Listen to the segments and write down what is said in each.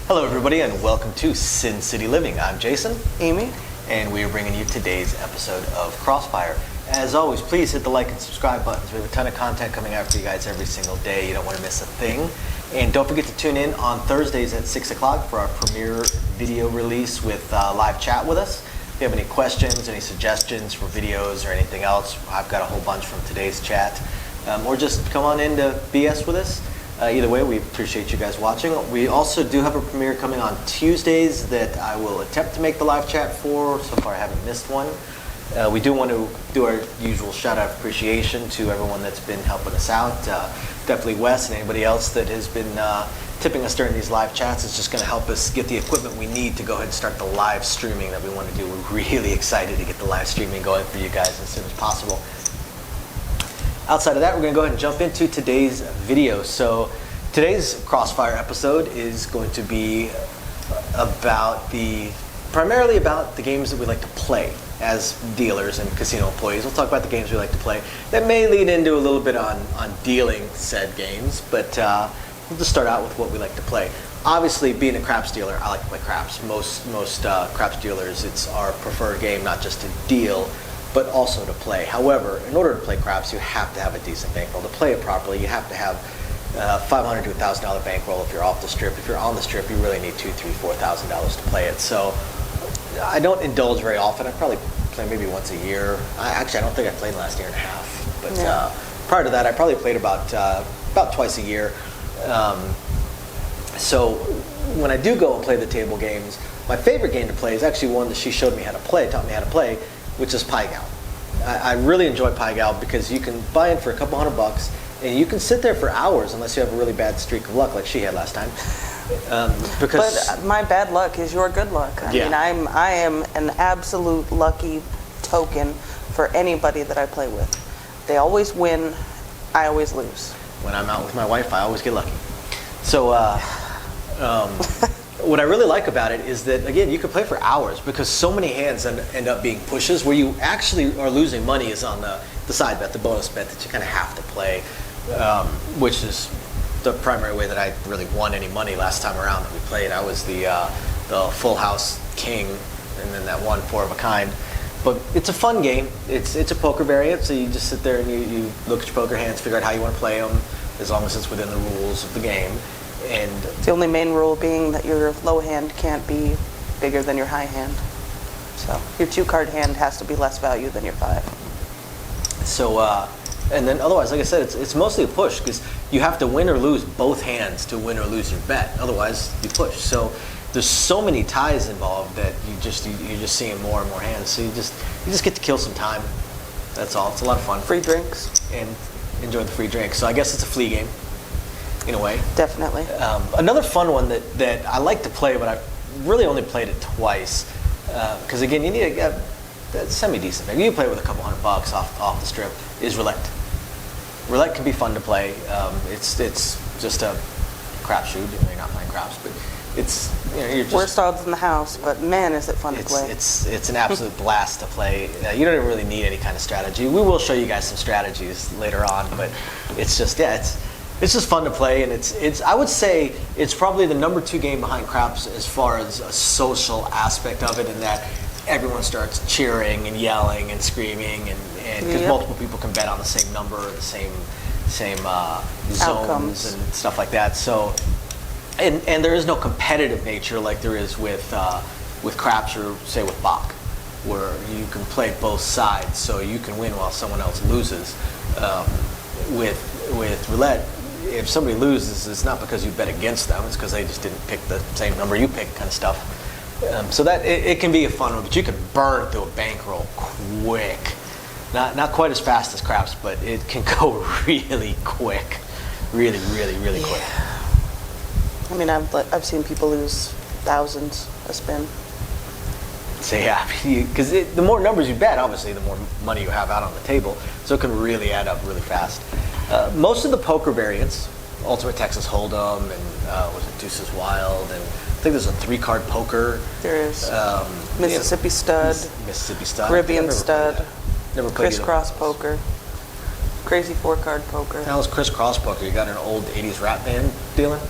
Hello everybody and welcome to Sin City Living. I'm Jason. Amy. And we are bringing you today's episode of Crossfire. As always, please hit the like and subscribe buttons. We have a ton of content coming out for you guys every single day. You don't want to miss a thing. And don't forget to tune in on Thursdays at 6 o'clock for our premiere video release with live chat with us. If you have any questions, any suggestions for videos or anything else, I've got a whole bunch from today's chat. Or just come on in to BS with us. Either way, we appreciate you guys watching. We also do have a premiere coming on Tuesdays that I will attempt to make the live chat for. So far, I haven't missed one. We do want to do our usual shout-out of appreciation to everyone that's been helping us out. Definitely Wes and anybody else that has been tipping us during these live chats. It's just going to help us get the equipment we need to go ahead and start the live streaming that we want to do. We're really excited to get the live streaming going for you guys as soon as possible. Outside of that, we're going to go ahead and jump into today's video. So today's Crossfire episode is going to be primarily about the games that we like to play as dealers and casino employees. We'll talk about the games we like to play. That may lead into a little bit on dealing said games, but we'll just start out with what we like to play. Obviously, being a craps dealer, I like to play craps. Most craps dealers, it's our preferred game, not just to deal, but also to play. However, in order to play craps, you have to have a decent bankroll. To play it properly, you have to have $500 to $1,000 bankroll if you're off the strip. If you're on the strip, you really need $2,000, $3,000, $4,000 to play it. So I don't indulge very often. I probably play maybe once a year. I don't think I played last year and a half. But prior to that, I probably played about twice a year. So when I do go and play the table games, my favorite game to play is actually one that she showed me how to play, taught me how to play, which is Pai Gow. I really enjoy Pai Gow because you can buy in for a couple $100 and you can sit there for hours unless you have a really bad streak of luck like she had last time. But my bad luck is your good luck. I mean, I am an absolute lucky token for anybody that I play with. They always win, I always lose. When I'm out with my wife, I always get lucky. So what I really like about it is that, again, you can play for hours because so many hands end up being pushes. Where you actually are losing money is on the side bet, the bonus bet that you kind of have to play, which is the primary way that I really won any money last time around that we played. I was the full house king, and then that one 4 of a kind. But it's a fun game. It's a poker variant, so you just sit there and you look at your poker hands, figure out how you want to play them, as long as it's within the rules of the game. And the only main rule being that your low hand can't be bigger than your high hand. So your 2-card hand has to be less value than your 5. So, and then otherwise, like I said, it's mostly a push because you have to win or lose both hands to win or lose your bet. Otherwise, you push. So there's so many ties involved that you're just seeing more and more hands. So you just get to kill some time. That's all. It's a lot of fun. Free drinks. And enjoy the free drinks. So I guess it's a flea game. In a way. Definitely. Another fun one that I like to play, but I've really only played it twice. Because again, you need a semi-decent thing. You can play it with a couple $100 off the strip, is Roulette. Roulette can be fun to play. It's just a crapshoot. You're not playing craps, but it's, you're just... Worst odds in the house, but man, is it fun to play. It's an absolute blast to play. You don't even really need any kind of strategy. We will show you guys some strategies later on, but it's just, it's just fun to play, and it's I would say it's probably the number 2 game behind craps as far as a social aspect of it, in that everyone starts cheering and yelling and screaming, and because multiple people can bet on the same number, or the same zones outcomes and stuff like that. So, and there is no competitive nature like there is with craps or say with Bach, where you can play both sides, so you can win while someone else loses. With roulette, if somebody loses, it's not because you bet against them, it's because they just didn't pick the same number you picked, kind of stuff. So that it can be a fun one, but you can burn through a bankroll quick. Not quite as fast as craps, but it can go really quick, really quick. I mean, I've seen people lose thousands a spin. So yeah, because the more numbers you bet, obviously, the more money you have out on the table, so it can really add up really fast. Most of the poker variants, Ultimate Texas Hold'em, and was it Deuces Wild, and I think there's a 3-card poker. There is. Mississippi Stud. Mississippi Stud. Caribbean Stud. Never played Crisscross Poker. Crazy 4-card poker. That was Crisscross Poker. You got an old 80s rap band dealing?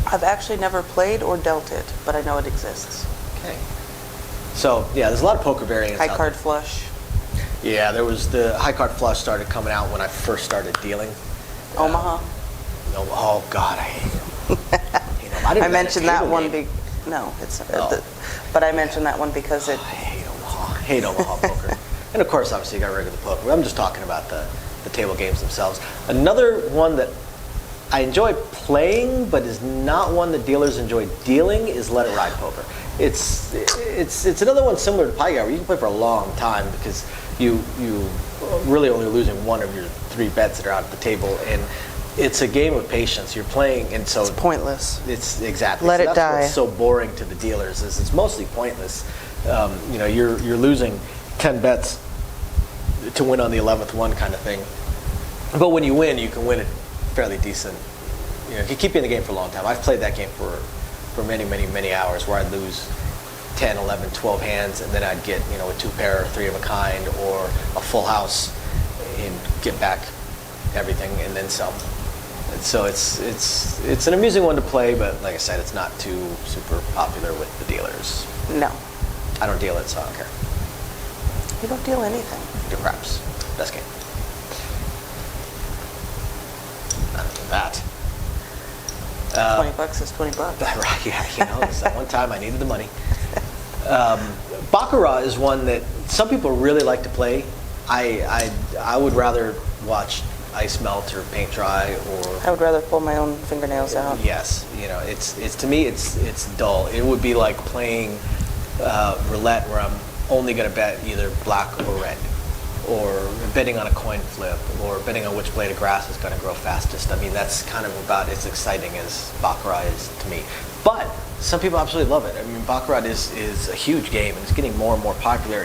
I've actually never played or dealt it, but I know it exists. Okay. So, yeah, there's a lot of poker variants High card flush. Yeah, there was the high card flush started coming out when I first started dealing. Omaha. No, oh God, I hate them. I mentioned that one. But I mentioned that one because it. I hate Omaha. I hate Omaha poker. And of course, obviously, you got regular poker. I'm just talking about the table games themselves. Another one that I enjoy playing, but is not one that dealers enjoy dealing, is Let It Ride poker. It's another one similar to Pie Guy, where you can play for a long time because you really only losing one of your 3 bets that are out at the table, and it's a game of patience. You're playing, and so it's pointless. It's exactly. Let so it that's die. What's so boring to the dealers is it's mostly pointless. You're losing 10 bets to win on the 11th one kind of thing. But when you win, you can win it fairly decent. It can keep you in the game for a long time. I've played that game for many, many, many hours where I'd lose 10, 11, 12 hands, and then I'd get, a 2 pair, 3 of a kind, or a full house, and get back everything and then some. And so it's an amusing one to play, but like I said, it's not too super popular with the dealers. No. I don't deal it, so I don't care. You don't deal anything. Do craps. Best game. Other than that. $20 is $20. Right, yeah, that one time I needed the money. Baccarat is one that some people really like to play. I would rather watch ice melt or paint dry, or I would rather pull my own fingernails out. Yes, it's to me it's dull. It would be like playing roulette, where I'm only going to bet either black or red, or betting on a coin flip, or betting on which blade of grass is going to grow fastest. I mean, that's kind of about as exciting as Baccarat is to me. But some people absolutely love it. I mean, Baccarat is a huge game, and it's getting more and more popular.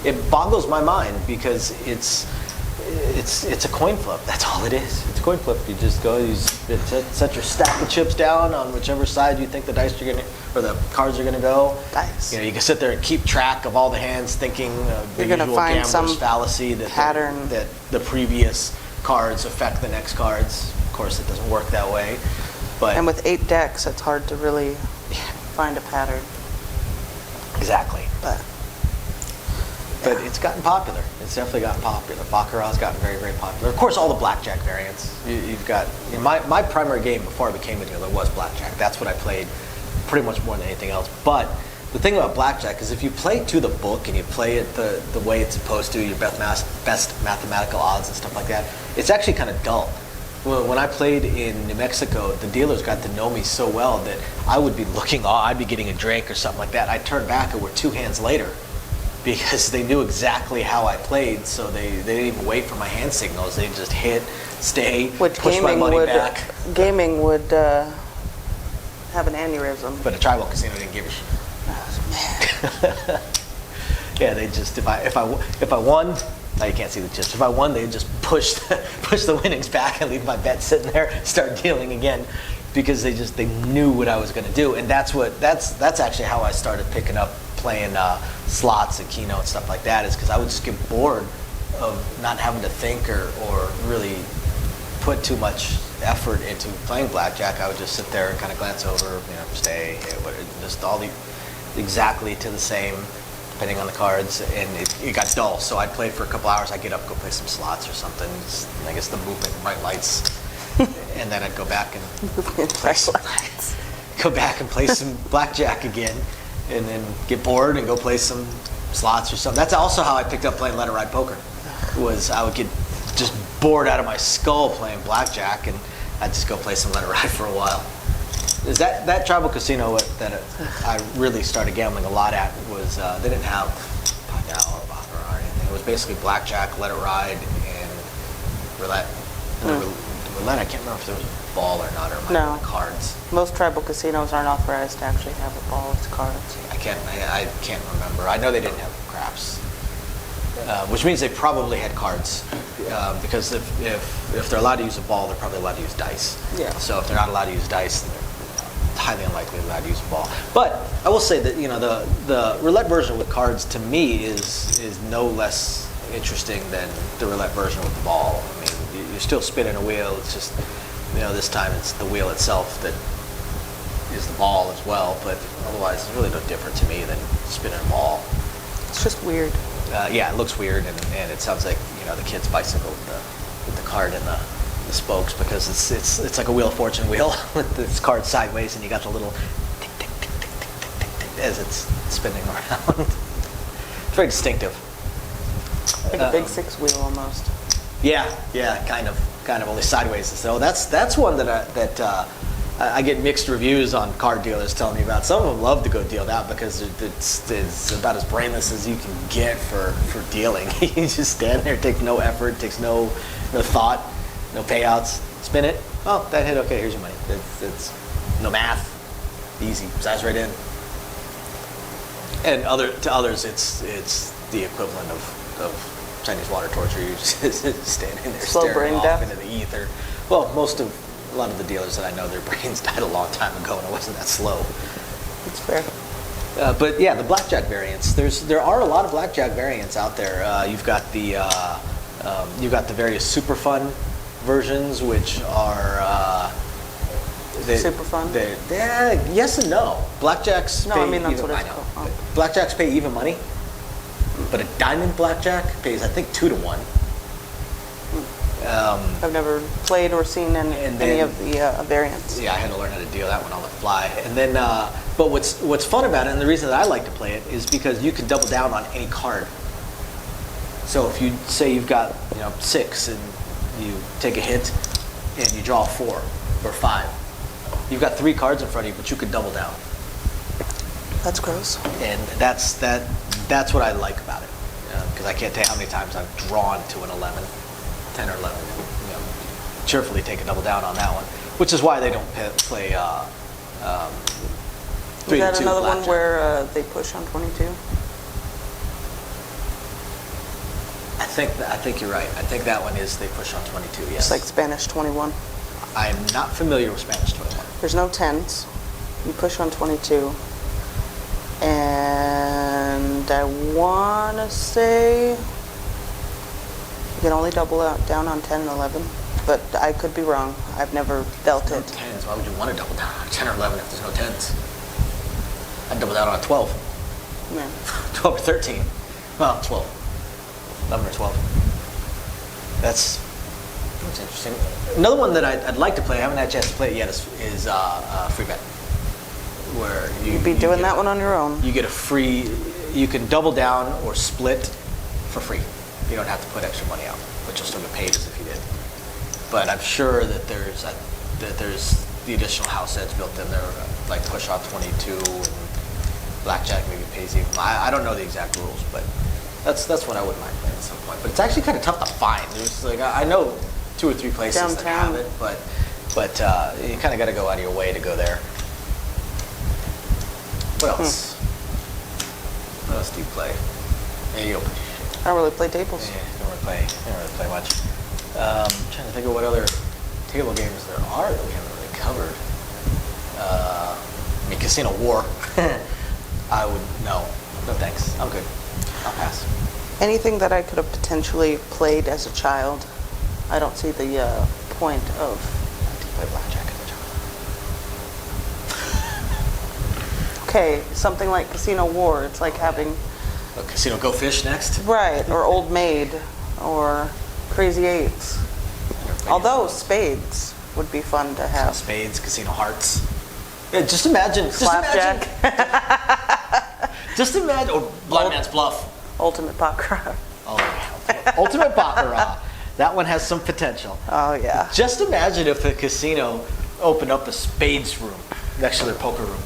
It boggles my mind because it's a coin flip. That's all it is. It's a coin flip. You just go, you set your stack of chips down on whichever side you think the dice are gonna, or the cards are gonna go. Dice. You can sit there and keep track of all the hands, thinking the You're gonna usual find gambler's some fallacy that pattern that the previous cards affect the next cards. Of course, it doesn't work that way. But and with 8 decks, it's hard to really find a pattern. Exactly. But it's gotten popular. It's definitely gotten popular. Baccarat's gotten very, very popular. Of course, all the blackjack variants. You've got my primary game before I became a dealer was blackjack. That's what I played pretty much more than anything else. But the thing about blackjack is if you play to the book and you play it the way it's supposed to, your best mathematical odds and stuff like that, it's actually kind of dull. When I played in New Mexico, the dealers got to know me so well that I would be looking, I'd be getting a drink or something like that. I'd turn back and we're 2 hands later, because they knew exactly how I played, so they didn't even wait for my hand signals. They just hit, stay, push my money back. Gaming would have an aneurysm. But a tribal casino didn't give a shit. Oh, man. Yeah, they just if I won, now you can't see the chips. If I won, they'd just push the winnings back and leave my bet sitting there, start dealing again, because they knew what I was going to do, and that's actually how I started picking up playing slots and Keno and stuff like that, is because I would just get bored of not having to think or really put too much effort into playing blackjack. I would just sit there and kind of glance over, stay, just all exactly to the same, depending on the cards, and it got dull. So I'd play for a couple hours. I'd get up, go play some slots or something. I guess the movement and bright lights, and then I'd go back and play some blackjack again. And then get bored and go play some slots or something. That's also how I picked up playing Let It Ride poker. Was I would get just bored out of my skull playing blackjack, and I'd just go play some Let It Ride for a while. Is that tribal casino that I really started gambling a lot at was they didn't have Pacquiao or Baccarat or anything. It was basically blackjack, Let It Ride, and roulette. And the roulette, I can't remember if there was a ball or not, or my cards. Most tribal casinos aren't authorized to actually have a ball. It's cards. I can't remember. I know they didn't have craps, which means they probably had cards, because if they're allowed to use a ball, they're probably allowed to use dice. Yeah. So if they're not allowed to use dice, then they're highly unlikely allowed to use a ball. But I will say that the roulette version with cards to me is no less interesting than the roulette version with the ball. I mean, you're still spinning a wheel. It's just this time it's the wheel itself that is the ball as well, but otherwise it's really no different to me than spinning a ball. It's just weird. Yeah, it looks weird, and it sounds like, you know, the kid's bicycle with the card and the spokes, because it's like a Wheel of Fortune wheel with this card sideways, and you got the little tick, tick, tick, tick, tick, tick, tick, tick, as it's spinning around. It's very distinctive. Like a big six wheel almost. Yeah, kind of only sideways. So that's one that I get mixed reviews on card dealers telling me about. Some of them love to go deal that because it's about as brainless as you can get for dealing. You just stand there, it takes no effort, takes no thought, no payouts. Spin it. Oh, that hit. Okay, here's your money. It's no math. Easy. Size right in. And to others, it's the equivalent of Chinese water torture. You just standing there Slow staring brain off death. into the ether. Well, a lot of the dealers that I know, their brains died a long time ago, and it wasn't that slow. It's fair. But yeah, the blackjack variants. There are a lot of blackjack variants out there. You've got the various super fun versions, which are Super fun? Yes and no. Blackjacks. No, pay I mean that's even, what I it's know. called. Oh. Blackjacks pay even money, but a diamond blackjack pays, I think, 2 to 1. I've never played or seen any of the variants. Yeah, I had to learn how to deal that one on the fly. And then, but what's fun about it, and the reason that I like to play it, is because you can double down on any card. So if you say you've got 6 and you take a hit and you draw 4 or 5, you've got 3 cards in front of you, but you could double down. That's gross. And that's what I like about it, because I can't tell you how many times I've drawn to an 11, 10 or 11, cheerfully take a double down on that one, which is why they don't play 3 Is that to 2 another blackjack. one where they push on 22? I think you're right. I think that one is they push on 22. Yes. It's like Spanish 21. I am not familiar with Spanish 21. There's no 10s. You push on 22. And I want to say you can only double down on 10 and 11. But I could be wrong. I've never dealt No it. 10s. Why would you want to double down on 10 or 11 if there's no 10s? I'd double down on a 12. Yeah. 12 or 13. Well, 12. 11 or 12. That's interesting. Another one that I'd like to play, I haven't had a chance to play it yet, is Free Bet. Where You'd be doing that one on your own. You get a free, you can double down or split for free. You don't have to put extra money out, but you'll still get paid as if you did. But I'm sure that there's the additional house heads built in there, like push on 22 and blackjack maybe pays even. I don't know the exact rules, but that's what I wouldn't mind playing at some point. But it's actually kind of tough to find. There's like I know 2 or 3 places that have it, but you kind of got to go out of your way to go there. What else? What else do you play? Yeah, you open. I don't really play tables. Yeah, don't really play much. I'm trying to think of what other table games there are that we haven't really covered. I mean, Casino War. I would no thanks. I'm good. I'll pass. Anything that I could have potentially played as a child, I don't see the point of. I did play blackjack as a child. Okay, something like Casino War. It's like having. Casino Go Fish next. Right, or Old Maid, or Crazy Eights. Although spades would be fun to have. Spades, Casino Hearts. Yeah, just imagine. Flapjack. Just imagine. Or Blind Man's Bluff. Ultimate Baccarat. Oh, yeah. Ultimate Baccarat. That one has some potential. Oh, yeah. Just imagine if a casino opened up a spades room next to their poker room.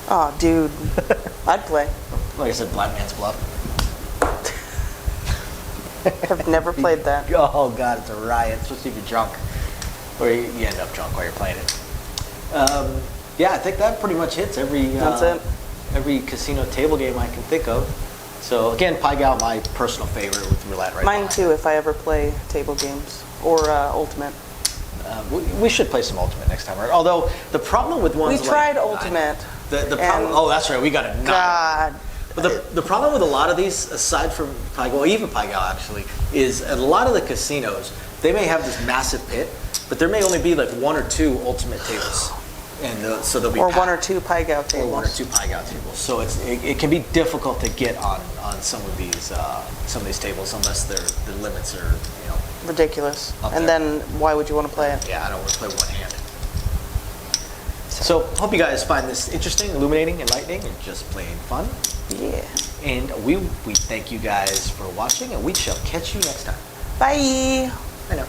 Oh, dude. I'd play. Like I said, Blind Man's Bluff. I've never played that. Oh, God, it's a riot, especially if you're drunk. Or you end up drunk while you're playing it. Yeah, I think that pretty much hits That's it. every casino table game I can think of. So, again, Pai Gow, my personal favorite with roulette right Mine behind. too, if I ever play table games. Or Ultimate. We should play some Ultimate next time. Although, the problem with ones We like... tried Ultimate. The problem... Oh, that's right, we got a nine. God. But the problem with a lot of these, aside from Pai Gow, even Pai Gow actually, is at a lot of the casinos, they may have this massive pit, but there may only be like 1 or 2 Ultimate tables. And so there'll be or one or two pie gow tables. Or one or two pie gow tables. So it can be difficult to get on some of these tables unless the limits are ridiculous. And there. then why would you want to play it? Yeah, I don't want to play one hand. So hope you guys find this interesting, illuminating, enlightening, and just plain fun. Yeah. And we thank you guys for watching, and we shall catch you next time. Bye. I know.